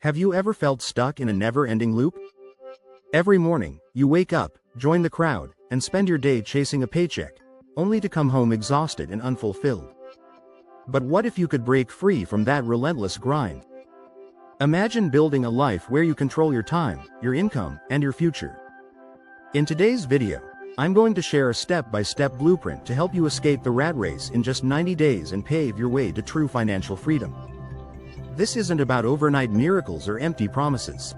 Have you ever felt stuck in a never-ending loop? Every morning, you wake up, join the crowd, and spend your day chasing a paycheck, only to come home exhausted and unfulfilled. But what if you could break free from that relentless grind? Imagine building a life where you control your time, your income, and your future. In today's video, I'm going to share a step-by-step blueprint to help you escape the rat race in just 90 days and pave your way to true financial freedom. This isn't about overnight miracles or empty promises.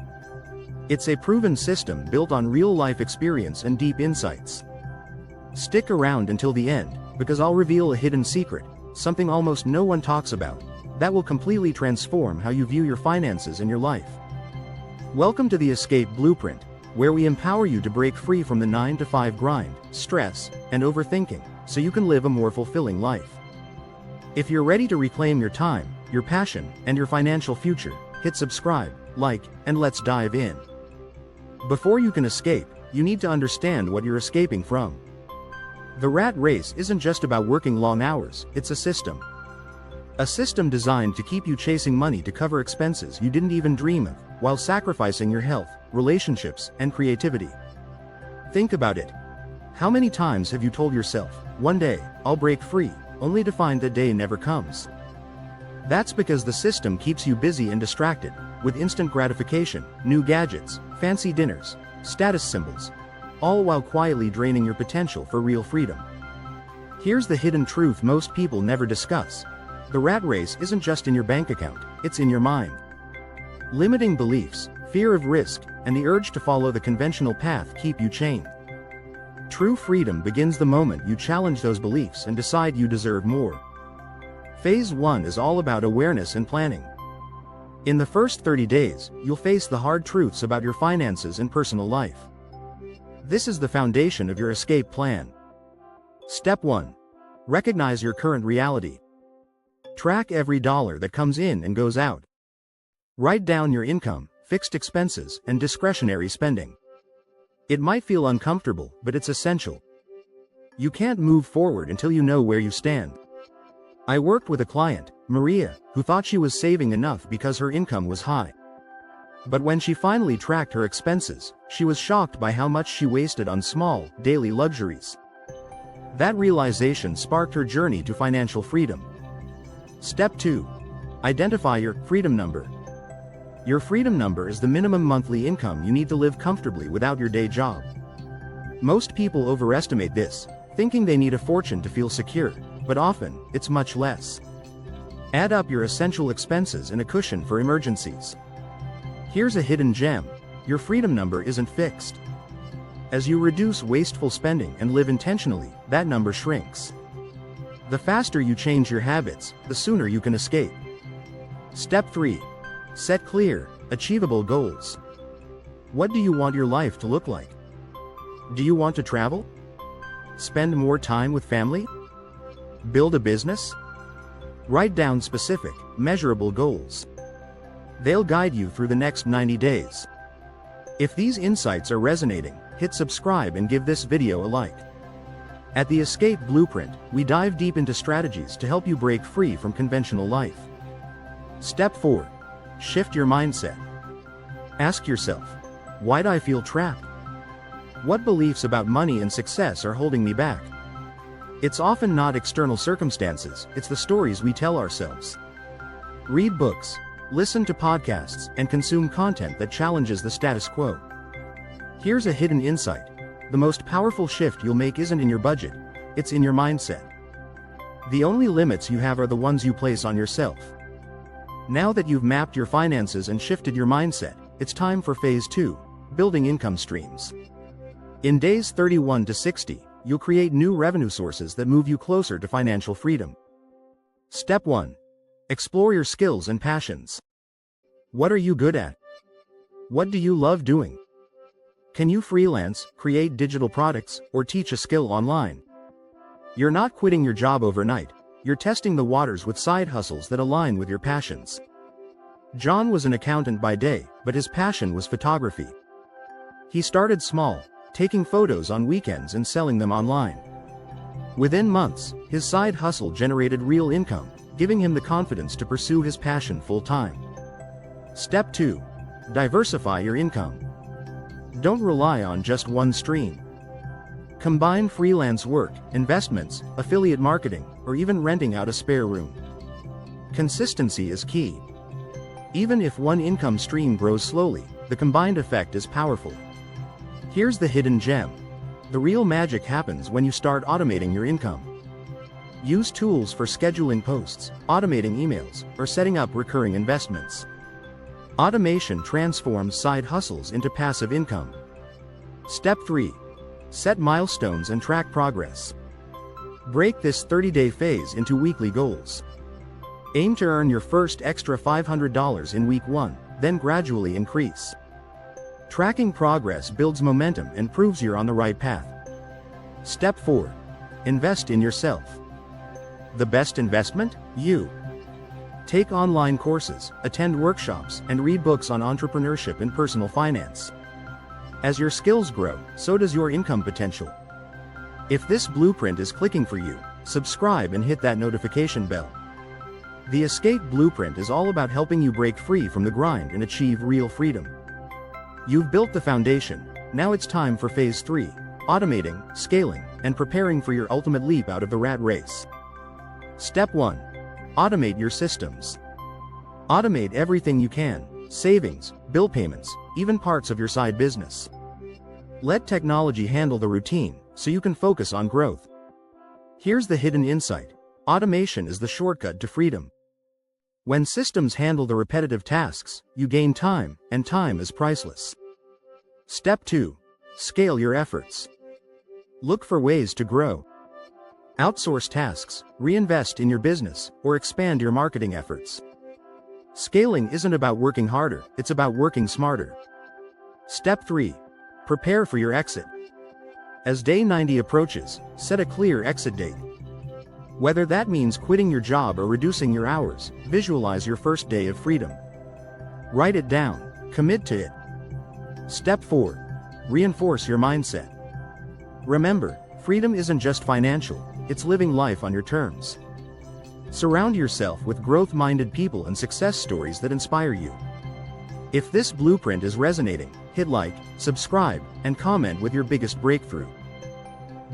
It's a proven system built on real-life experience and deep insights. Stick around until the end, because I'll reveal a hidden secret, something almost no one talks about, that will completely transform how you view your finances and your life. Welcome to the Escape Blueprint, where we empower you to break free from the 9-to-5 grind, stress, and overthinking, so you can live a more fulfilling life. If you're ready to reclaim your time, your passion, and your financial future, hit subscribe, like, and let's dive in. Before you can escape, you need to understand what you're escaping from. The rat race isn't just about working long hours, it's a system. A system designed to keep you chasing money to cover expenses you didn't even dream of, while sacrificing your health, relationships, and creativity. Think about it. How many times have you told yourself, one day, I'll break free, only to find that day never comes? That's because the system keeps you busy and distracted, with instant gratification, new gadgets, fancy dinners, status symbols, all while quietly draining your potential for real freedom. Here's the hidden truth most people never discuss. The rat race isn't just in your bank account, it's in your mind. Limiting beliefs, fear of risk, and the urge to follow the conventional path keep you chained. True freedom begins the moment you challenge those beliefs and decide you deserve more. Phase 1 is all about awareness and planning. In the first 30 days, you'll face the hard truths about your finances and personal life. This is the foundation of your escape plan. Step 1. Recognize your current reality. Track every dollar that comes in and goes out. Write down your income, fixed expenses, and discretionary spending. It might feel uncomfortable, but it's essential. You can't move forward until you know where you stand. I worked with a client, Maria, who thought she was saving enough because her income was high. But when she finally tracked her expenses, she was shocked by how much she wasted on small, daily luxuries. That realization sparked her journey to financial freedom. Step 2. Identify your freedom number. Your freedom number is the minimum monthly income you need to live comfortably without your day job. Most people overestimate this, thinking they need a fortune to feel secure, but often, it's much less. Add up your essential expenses and a cushion for emergencies. Here's a hidden gem: your freedom number isn't fixed. As you reduce wasteful spending and live intentionally, that number shrinks. The faster you change your habits, the sooner you can escape. Step 3. Set clear, achievable goals. What do you want your life to look like? Do you want to travel? Spend more time with family? Build a business? Write down specific, measurable goals. They'll guide you through the next 90 days. If these insights are resonating, hit subscribe and give this video a like. At the Escape Blueprint, we dive deep into strategies to help you break free from conventional life. Step 4. Shift your mindset. Ask yourself, why do I feel trapped? What beliefs about money and success are holding me back? It's often not external circumstances, it's the stories we tell ourselves. Read books, listen to podcasts, and consume content that challenges the status quo. Here's a hidden insight: the most powerful shift you'll make isn't in your budget, it's in your mindset. The only limits you have are the ones you place on yourself. Now that you've mapped your finances and shifted your mindset, it's time for Phase 2, building income streams. In days 31 to 60, you'll create new revenue sources that move you closer to financial freedom. Step 1. Explore your skills and passions. What are you good at? What do you love doing? Can you freelance, create digital products, or teach a skill online? You're not quitting your job overnight, you're testing the waters with side hustles that align with your passions. John was an accountant by day, but his passion was photography. He started small, taking photos on weekends and selling them online. Within months, his side hustle generated real income, giving him the confidence to pursue his passion full-time. Step 2. Diversify your income. Don't rely on just one stream. Combine freelance work, investments, affiliate marketing, or even renting out a spare room. Consistency is key. Even if one income stream grows slowly, the combined effect is powerful. Here's the hidden gem. The real magic happens when you start automating your income. Use tools for scheduling posts, automating emails, or setting up recurring investments. Automation transforms side hustles into passive income. Step 3. Set milestones and track progress. Break this 30-day phase into weekly goals. Aim to earn your first extra $500 in week 1, then gradually increase. Tracking progress builds momentum and proves you're on the right path. Step 4. Invest in yourself. The best investment? You. Take online courses, attend workshops, and read books on entrepreneurship and personal finance. As your skills grow, so does your income potential. If this blueprint is clicking for you, subscribe and hit that notification bell. The Escape Blueprint is all about helping you break free from the grind and achieve real freedom. You've built the foundation, now it's time for phase 3, automating, scaling, and preparing for your ultimate leap out of the rat race. Step 1. Automate your systems. Automate everything you can, savings, bill payments, even parts of your side business. Let technology handle the routine, so you can focus on growth. Here's the hidden insight. Automation is the shortcut to freedom. When systems handle the repetitive tasks, you gain time, and time is priceless. Step 2. Scale your efforts. Look for ways to grow. Outsource tasks, reinvest in your business, or expand your marketing efforts. Scaling isn't about working harder, it's about working smarter. Step 3. Prepare for your exit. As day 90 approaches, set a clear exit date. Whether that means quitting your job or reducing your hours, visualize your first day of freedom. Write it down, commit to it. Step 4. Reinforce your mindset. Remember, freedom isn't just financial, it's living life on your terms. Surround yourself with growth-minded people and success stories that inspire you. If this blueprint is resonating, hit like, subscribe, and comment with your biggest breakthrough.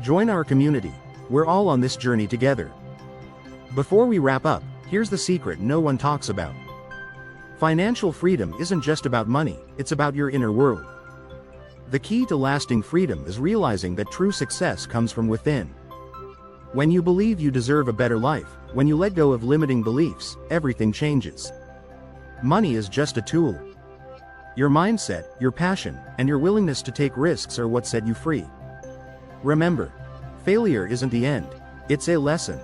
Join our community. We're all on this journey together. Before we wrap up, here's the secret no one talks about. Financial freedom isn't just about money, it's about your inner world. The key to lasting freedom is realizing that true success comes from within. When you believe you deserve a better life, when you let go of limiting beliefs, everything changes. Money is just a tool. Your mindset, your passion, and your willingness to take risks are what set you free. Remember, failure isn't the end, it's a lesson.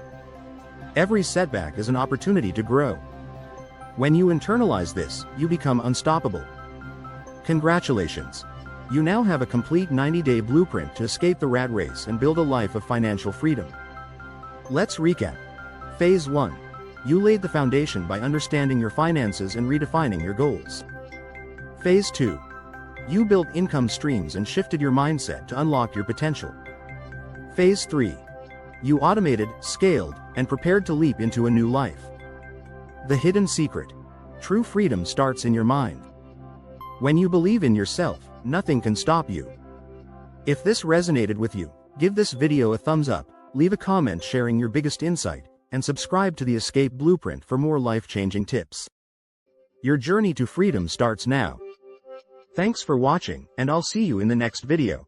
Every setback is an opportunity to grow. When you internalize this, you become unstoppable. Congratulations! You now have a complete 90-day blueprint to escape the rat race and build a life of financial freedom. Let's recap. Phase 1. You laid the foundation by understanding your finances and redefining your goals. Phase 2. You built income streams and shifted your mindset to unlock your potential. Phase 3. You automated, scaled, and prepared to leap into a new life. The hidden secret. True freedom starts in your mind. When you believe in yourself, nothing can stop you. If this resonated with you, give this video a thumbs up, leave a comment sharing your biggest insight, and subscribe to the Escape Blueprint for more life-changing tips. Your journey to freedom starts now. Thanks for watching, and I'll see you in the next video.